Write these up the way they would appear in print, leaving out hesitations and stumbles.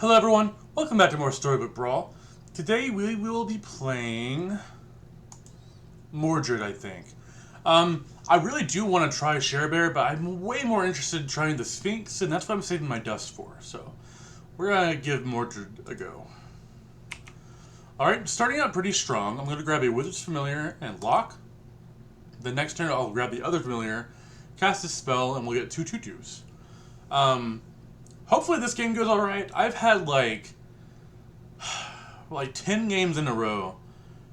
Hello everyone, welcome back to more Storybook Brawl. Today we will be playing Mordred, I think. I really do want to try Bear, but I'm way more interested in trying the Sphinx, and that's what I'm saving my dust for. So, we're gonna give Mordred a go. Alright, starting out pretty strong, I'm gonna grab a Wizard's Familiar and lock. The next turn I'll grab the other Familiar, cast a spell, and we'll get 2 2/2s. Hopefully this game goes alright. I've had like 10 games in a row,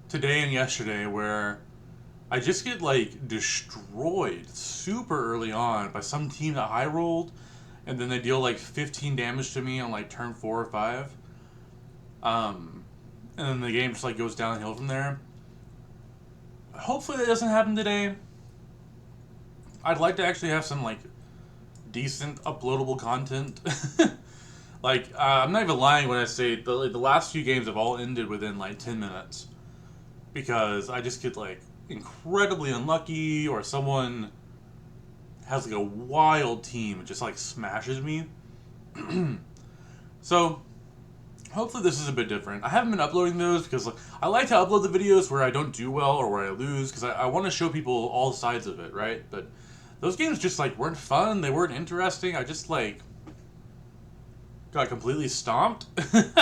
today and yesterday, where I just get like destroyed super early on by some team that high rolled, and then they deal like 15 damage to me on like turn 4 or 5. And then the game just like goes downhill from there. Hopefully that doesn't happen today. I'd like to actually have some like decent uploadable content. I'm not even lying when I say the last few games have all ended within like 10 minutes. Because I just get like incredibly unlucky, or someone has like a wild team and just like smashes me. So hopefully this is a bit different. I haven't been uploading those because I like to upload the videos where I don't do well or where I lose, because I want to show people all sides of it, right? But those games just like weren't fun, they weren't interesting. I just like got completely stomped. And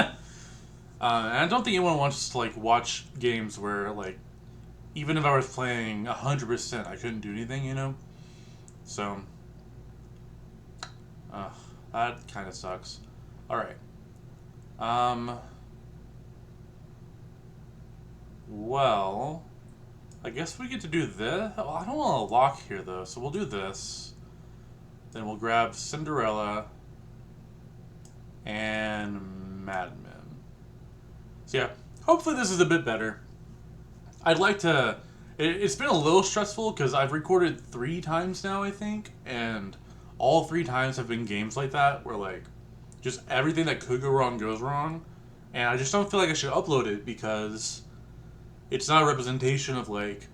I don't think anyone wants to like watch games where like even if I was playing 100%, I couldn't do anything, you know? So that kind of sucks. Alright. Well, I guess we get to do this. Well, I don't want to lock here, though, so we'll do this. Then we'll grab Cinderella and Mad Men. So yeah, hopefully this is a bit better. I'd like to... It's been a little stressful because I've recorded 3 times now, I think, and all 3 times have been games like that where, like, just everything that could go wrong goes wrong, and I just don't feel like I should upload it because it's not a representation of, like,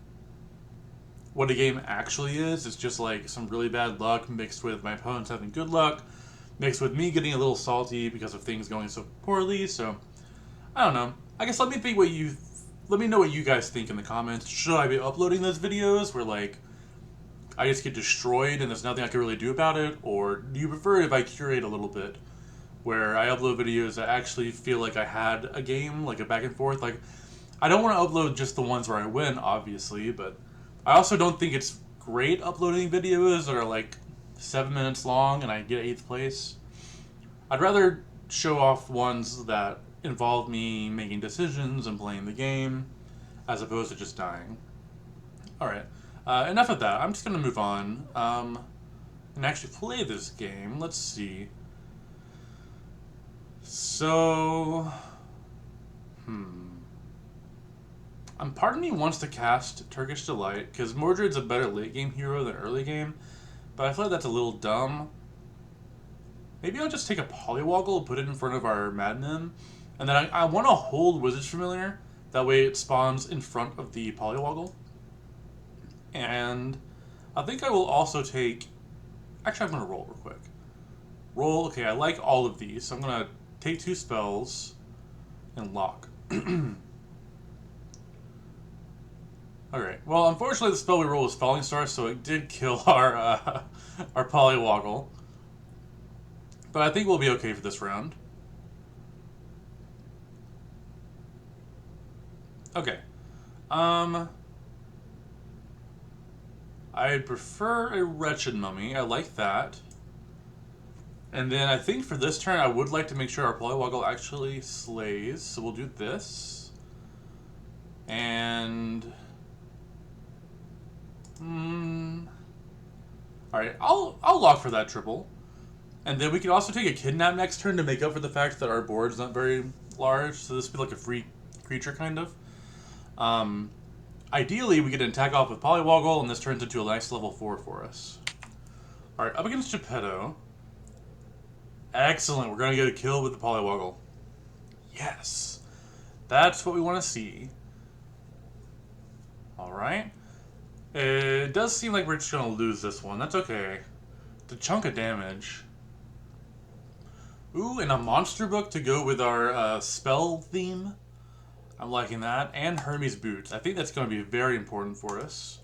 what a game actually is. It's just, like, some really bad luck mixed with my opponents having good luck, mixed with me getting a little salty because of things going so poorly. So I don't know. I guess let me know what you guys think in the comments. Should I be uploading those videos where, like, I just get destroyed and there's nothing I can really do about it? Or do you prefer if I curate a little bit, where I upload videos that actually feel like I had a game, like a back and forth? Like, I don't want to upload just the ones where I win, obviously, but I also don't think it's great uploading videos that are like 7 minutes long and I get 8th place. I'd rather show off ones that involve me making decisions and playing the game, as opposed to just dying. Alright, enough of that. I'm just going to move on and actually play this game. Let's see. So, part of me wants to cast Turkish Delight, because Mordred's a better late game hero than early game, but I feel like that's a little dumb. Maybe I'll just take a Polywoggle and put it in front of our Madmen, and then I want to hold Wizard's Familiar, that way it spawns in front of the Polywoggle. And I think I will also take... Actually, I'm going to roll real quick. Roll, okay, I like all of these, so I'm going to take 2 spells and lock. Alright, well, unfortunately the spell we rolled was Falling Star, so it did kill our Polywoggle. But I think we'll be okay for this round. Okay. I'd prefer a Wretched Mummy. I like that. And then I think for this turn, I would like to make sure our Polywoggle actually slays. So we'll do this. And... Alright, I'll lock for that triple. And then we can also take a Kidnap next turn to make up for the fact that our board's not very large. So this would be like a free creature, kind of. Ideally, we get an attack off with Polywoggle, and this turns into a nice level 4 for us. Alright, up against Geppetto. Excellent, we're going to get a kill with the Polywoggle. Yes! That's what we want to see. Alright. It does seem like we're just going to lose this one. That's okay. It's a chunk of damage. Ooh, and a monster book to go with our spell theme. I'm liking that. And Hermes Boots. I think that's going to be very important for us.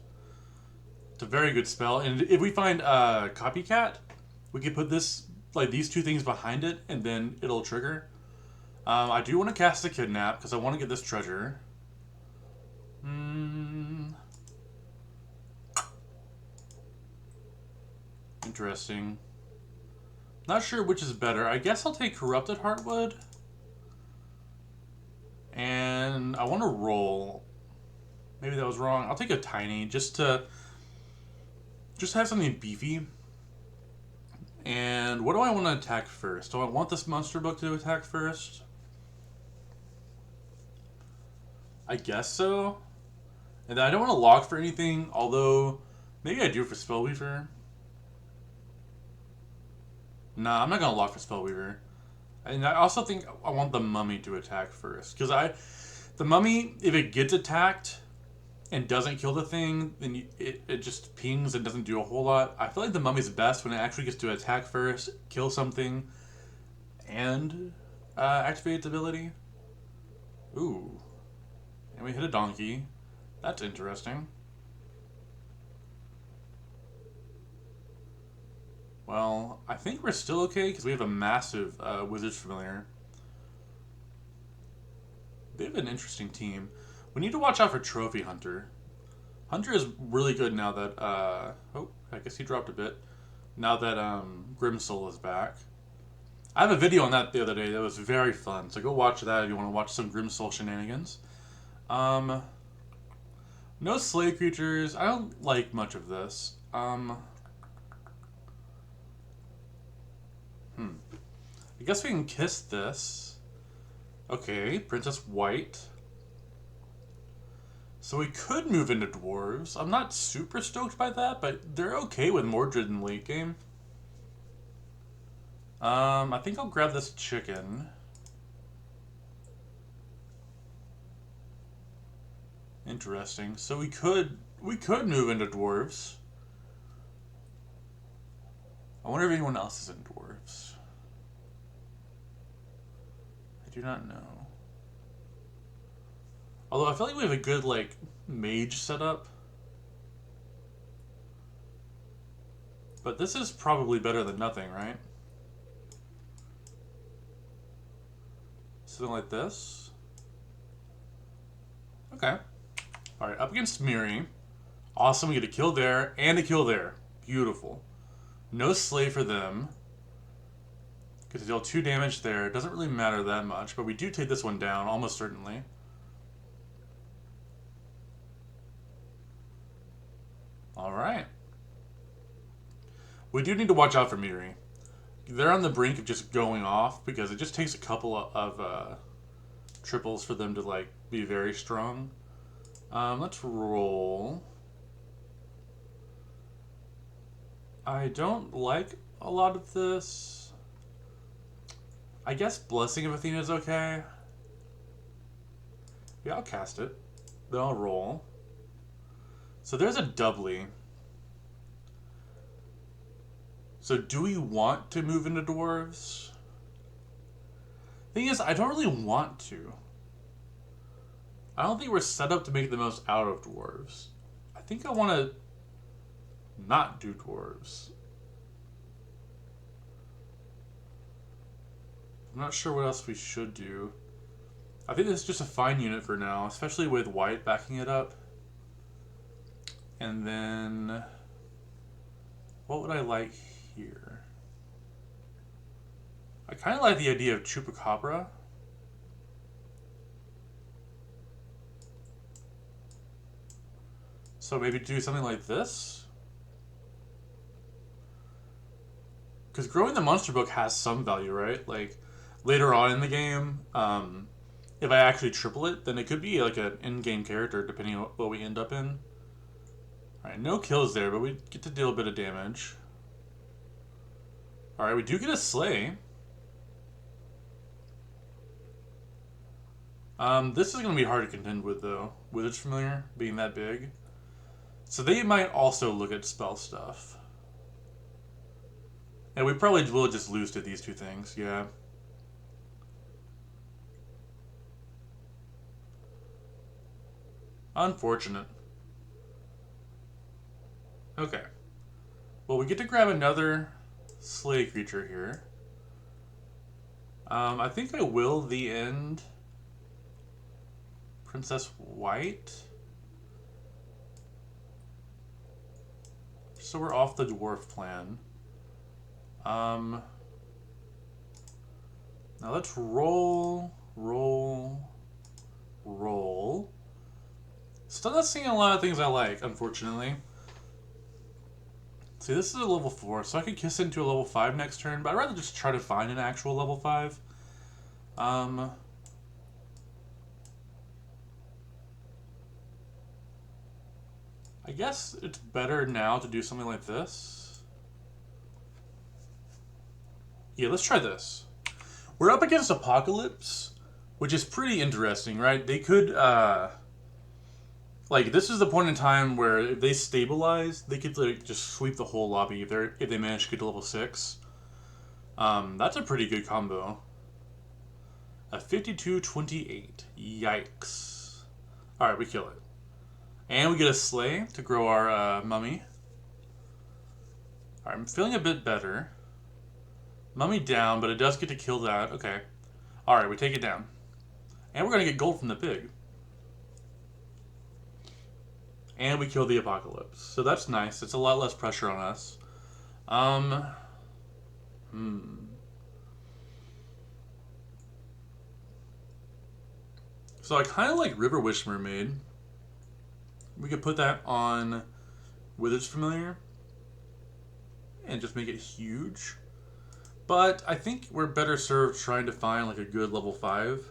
It's a very good spell. And if we find Copycat, we can put this, like these two things behind it, and then it'll trigger. I do want to cast a Kidnap, because I want to get this treasure. Interesting. Not sure which is better. I guess I'll take Corrupted Heartwood. And I want to roll. Maybe that was wrong. I'll take a Tiny just to have something beefy. And what do I want to attack first? Do I want this monster book to attack first? I guess so. And I don't want to lock for anything, although maybe I do for Spellweaver. Nah, I'm not going to lock for Spellweaver. And I also think I want the Mummy to attack first. Because the Mummy, if it gets attacked and doesn't kill the thing, then it just pings and doesn't do a whole lot. I feel like the Mummy's best when it actually gets to attack first, kill something, and activate its ability. Ooh. And we hit a donkey. That's interesting. Well, I think we're still okay because we have a massive Wizard's Familiar. They have an interesting team. We need to watch out for Trophy Hunter. Hunter is really good now that... oh, I guess he dropped a bit. Now that Grimsoul is back. I have a video on that the other day that was very fun. So go watch that if you want to watch some Grimsoul shenanigans. No Slay Creatures. I don't like much of this. I guess we can kiss this. Okay, Princess White. So we could move into Dwarves. I'm not super stoked by that, but they're okay with Mordred in the late game. I think I'll grab this chicken. Interesting. So we could move into Dwarves. I wonder if anyone else is in Dwarves. I do not know. Although I feel like we have a good, like, mage setup. But this is probably better than nothing, right? Something like this. Okay. Alright, up against Miri. Awesome, we get a kill there and a kill there. Beautiful. No Slay for them. Get to deal 2 damage there. It doesn't really matter that much, but we do take this one down, almost certainly. Alright. We do need to watch out for Miri. They're on the brink of just going off, because it just takes a couple of triples for them to, like, be very strong. Let's roll. I don't like a lot of this. I guess Blessing of Athena is okay. Yeah, I'll cast it. Then I'll roll. So there's a doubly. So do we want to move into Dwarves? Thing is, I don't really want to. I don't think we're set up to make the most out of Dwarves. I think I want to not do Dwarves. I'm not sure what else we should do. I think this is just a fine unit for now, especially with White backing it up. And then... what would I like here? I kind of like the idea of Chupacabra. So maybe do something like this? Because growing the monster book has some value, right? Like, later on in the game, if I actually triple it, then it could be like an in-game character, depending on what we end up in. Alright, no kills there, but we get to deal a bit of damage. Alright, we do get a Slay. This is going to be hard to contend with, though. Wizard's Familiar, being that big. So they might also look at spell stuff. And we probably will just lose to these two things, yeah. Unfortunate. Okay. Well, we get to grab another slay creature here. I think I will the end Princess White. So we're off the dwarf plan. Now let's roll. Still not seeing a lot of things I like, unfortunately. See, this is a level 4, so I could kiss into a level 5 next turn, but I'd rather just try to find an actual level 5. I guess it's better now to do something like this. Yeah, let's try this. We're up against Apocalypse, which is pretty interesting, right? They could, like, this is the point in time where if they stabilize, they could like just sweep the whole lobby if they manage to get to level 6. That's a pretty good combo. A 52-28. Yikes. Alright, we kill it. And we get a Slay to grow our Mummy. Alright, I'm feeling a bit better. Mummy down, but it does get to kill that. Okay. Alright, we take it down. And we're going to get gold from the pig. And we kill the Apocalypse. So that's nice. It's a lot less pressure on us. So I kind of like River Wish Mermaid. We could put that on Wither's Familiar. And just make it huge. But I think we're better served trying to find like a good level 5.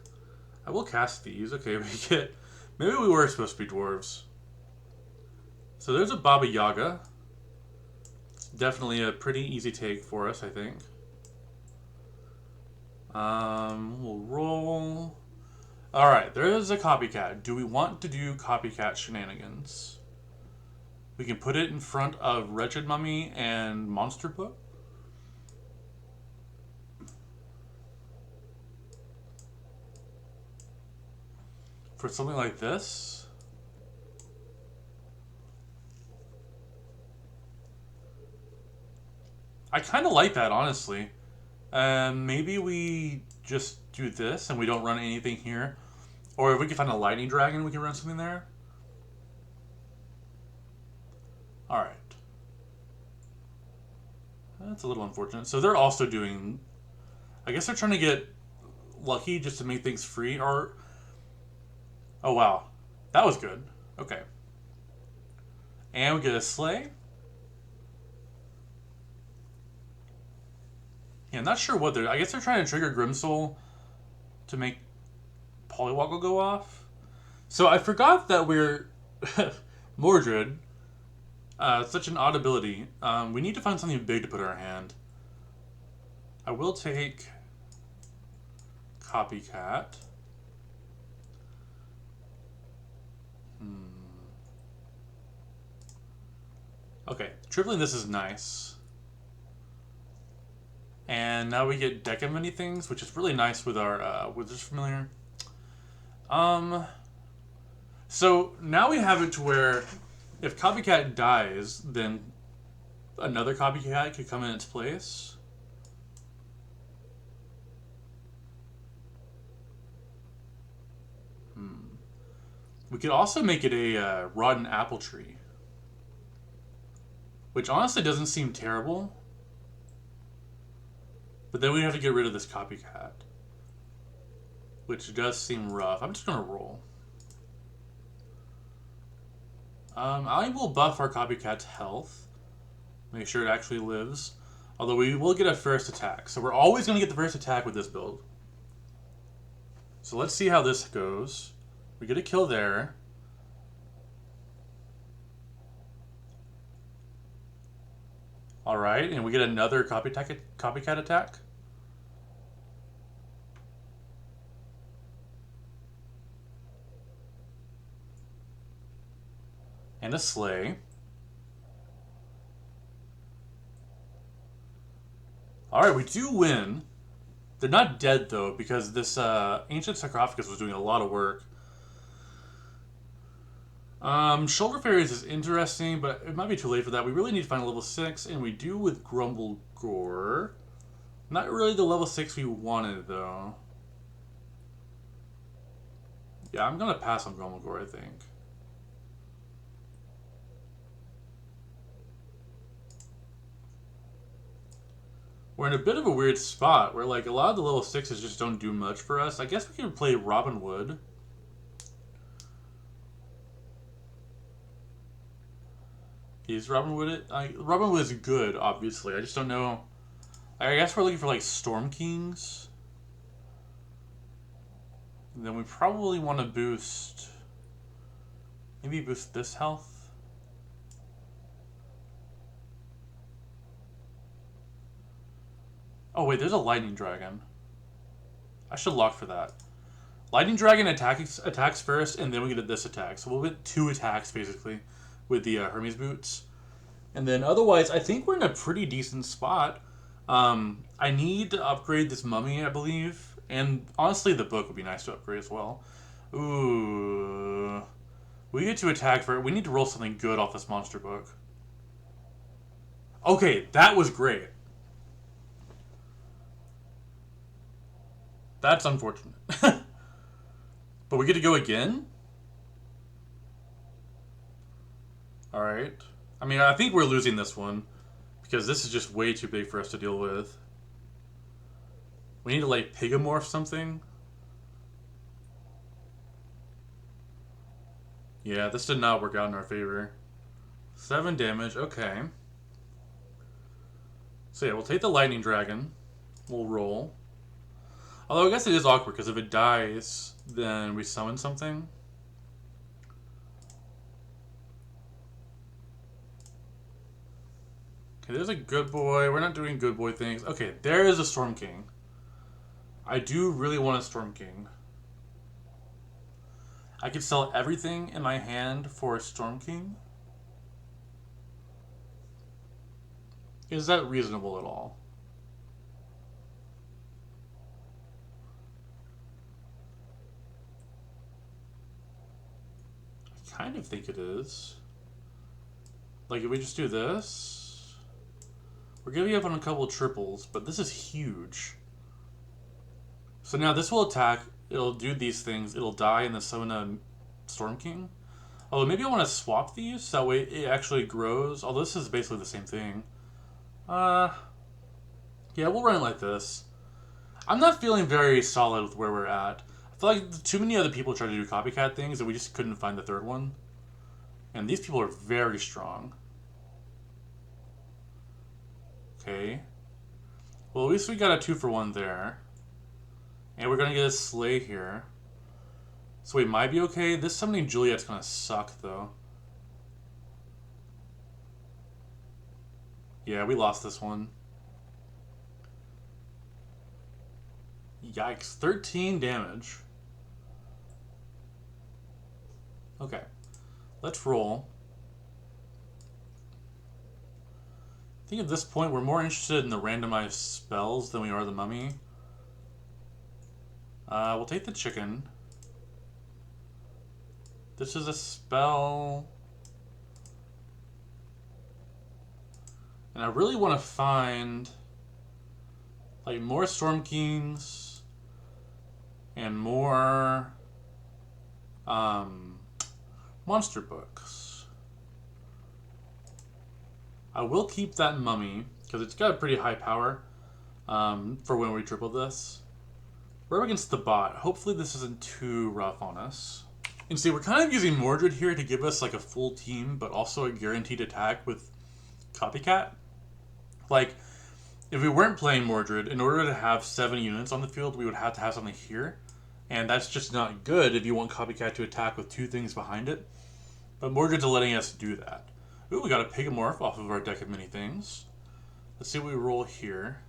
I will cast these. Okay, we get... Maybe we were supposed to be dwarves. So there's a Baba Yaga. It's definitely a pretty easy take for us, I think. We'll roll. Alright, there is a copycat. Do we want to do copycat shenanigans? We can put it in front of Wretched Mummy and Monster Book. For something like this. I kind of like that, honestly. Maybe we just do this and we don't run anything here. Or if we can find a lightning dragon, we can run something there. Alright. That's a little unfortunate. So they're also doing... I guess they're trying to get lucky just to make things free. Or... Oh, wow. That was good. Okay. And we get a Slay. Yeah, I'm not sure what they're... I guess they're trying to trigger Grimsoul to make Polywoggle go off. So I forgot that we're... Mordred. Such an odd ability. We need to find something big to put in our hand. I will take... Copycat. Okay, tripling this is nice. And now we get deck of many things, which is really nice with our Wizard's Familiar. So now we have it to where if Copycat dies, then another Copycat could come in its place. We could also make it a rotten apple tree, which honestly doesn't seem terrible. But then we have to get rid of this Copycat, which does seem rough. I'm just going to roll. I will buff our Copycat's health. Make sure it actually lives. Although we will get a first attack. So we're always going to get the first attack with this build. So let's see how this goes. We get a kill there. Alright, and we get another copycat attack. And a Slay. Alright, we do win. They're not dead, though, because this Ancient Sarcophagus was doing a lot of work. Shoulder Fairies is interesting, but it might be too late for that. We really need to find a level 6, and we do with Grumble Gore. Not really the level 6 we wanted, though. Yeah, I'm gonna pass on Grumble Gore, I think. We're in a bit of a weird spot where, like, a lot of the level 6s just don't do much for us. I guess we could play Robin Wood. Is Robin Wood it? Robin Wood is good, obviously. I just don't know. I guess we're looking for, like, Storm Kings. And then we probably want to boost... Maybe boost this health? Oh, wait, there's a Lightning Dragon. I should lock for that. Lightning Dragon attacks first, and then we get this attack. So we'll get 2 attacks, basically, with the Hermes Boots. And then otherwise, I think we're in a pretty decent spot. I need to upgrade this mummy, I believe. And honestly, the book would be nice to upgrade as well. Ooh. We get to attack for it. We need to roll something good off this monster book. Okay, that was great. That's unfortunate. But we get to go again? Alright. I mean, I think we're losing this one. Because this is just way too big for us to deal with. We need to, like, Pigamorph something. Yeah, this did not work out in our favor. 7 damage, okay. So yeah, we'll take the Lightning Dragon. We'll roll. Although I guess it is awkward, because if it dies, then we summon something. Okay, there's a good boy. We're not doing good boy things. Okay, there is a Storm King. I do really want a Storm King. I could sell everything in my hand for a Storm King. Is that reasonable at all? I kind of think it is. Like, if we just do this... We're giving up on a couple of triples, but this is huge. So now this will attack, it'll do these things, it'll die and then summon a Storm King. Although maybe I want to swap these, so that way it actually grows. Although this is basically the same thing. Yeah, we'll run it like this. I'm not feeling very solid with where we're at. I feel like too many other people tried to do copycat things and we just couldn't find the third one. And these people are very strong. Okay. Well, at least we got a 2-for-1 there. And we're gonna get a Slay here. So we might be okay. This summoning Juliet's gonna suck, though. Yeah, we lost this one. Yikes. 13 damage. Okay. Let's roll. I think at this point we're more interested in the randomized spells than we are the mummy. We'll take the chicken. This is a spell. And I really want to find like more Storm Kings and more monster books. I will keep that mummy because it's got a pretty high power for when we triple this. We're up against the bot. Hopefully this isn't too rough on us. And see, we're kind of using Mordred here to give us like a full team, but also a guaranteed attack with Copycat. Like, if we weren't playing Mordred, in order to have 7 units on the field, we would have to have something here. And that's just not good if you want Copycat to attack with 2 things behind it. But Mordred's letting us do that. Ooh, we got a Pigamorph off of our deck of many things. Let's see what we roll here.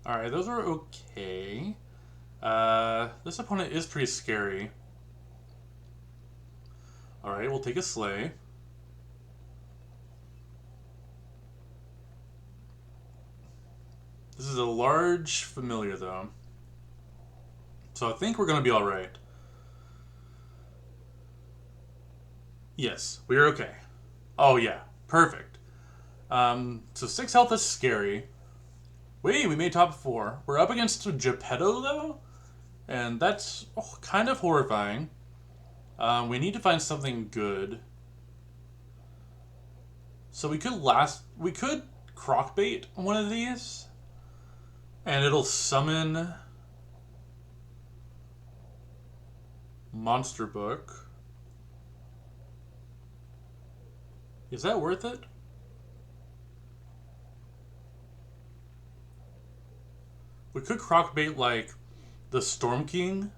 Alright, those are okay. This opponent is pretty scary. Alright, we'll take a Slay. This is a large familiar, though. So I think we're going to be alright. Yes, we are okay. Oh yeah, perfect. So 6 health is scary. Wait, we made top 4. We're up against Geppetto though, and that's kind of horrifying. We need to find something good. So we could crockbait one of these, and it'll summon Monster Book. Is that worth it? We could crockbait like the Storm King,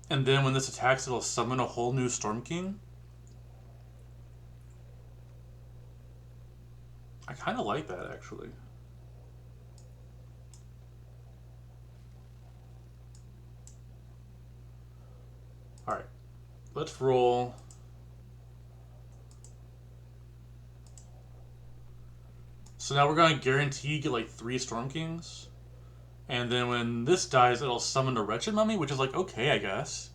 and then when this attacks, it'll summon a whole new Storm King. I kind of like that, actually. Alright, let's roll. So now we're going to guarantee get like 3 Storm Kings. And then when this dies, it'll summon a Wretched Mummy, which is like, okay, I guess.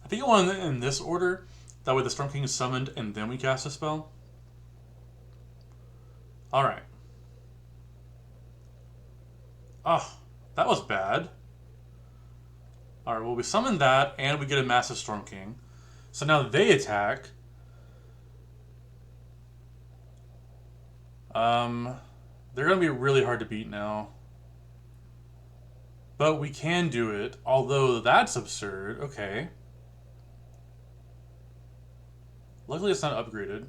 I think I want it in this order. That way the Storm King is summoned and then we cast a spell. Alright. Oh, that was bad. Alright, well we summon that and we get a massive Storm King. So now they attack. They're going to be really hard to beat now. But we can do it, although that's absurd. Okay. Luckily it's not upgraded.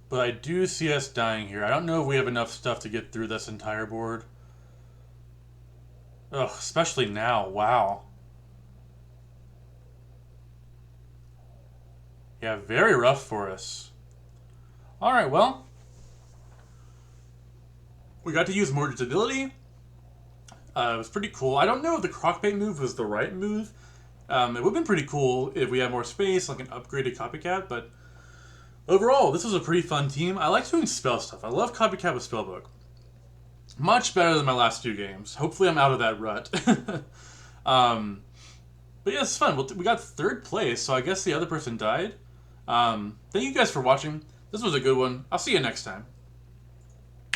But I do see us dying here. I don't know if we have enough stuff to get through this entire board. Ugh, especially now. Wow. Yeah, very rough for us. Alright, well. We got to use Mordred's ability. It was pretty cool. I don't know if the Crockbait move was the right move. It would have been pretty cool if we had more space, like an upgraded Copycat, but overall, this was a pretty fun team. I like doing spell stuff. I love Copycat with Spellbook. Much better than my last 2 games. Hopefully I'm out of that rut. But yeah, it's fun. We got 3rd place, so I guess the other person died. Thank you guys for watching. This was a good one. I'll see you next time.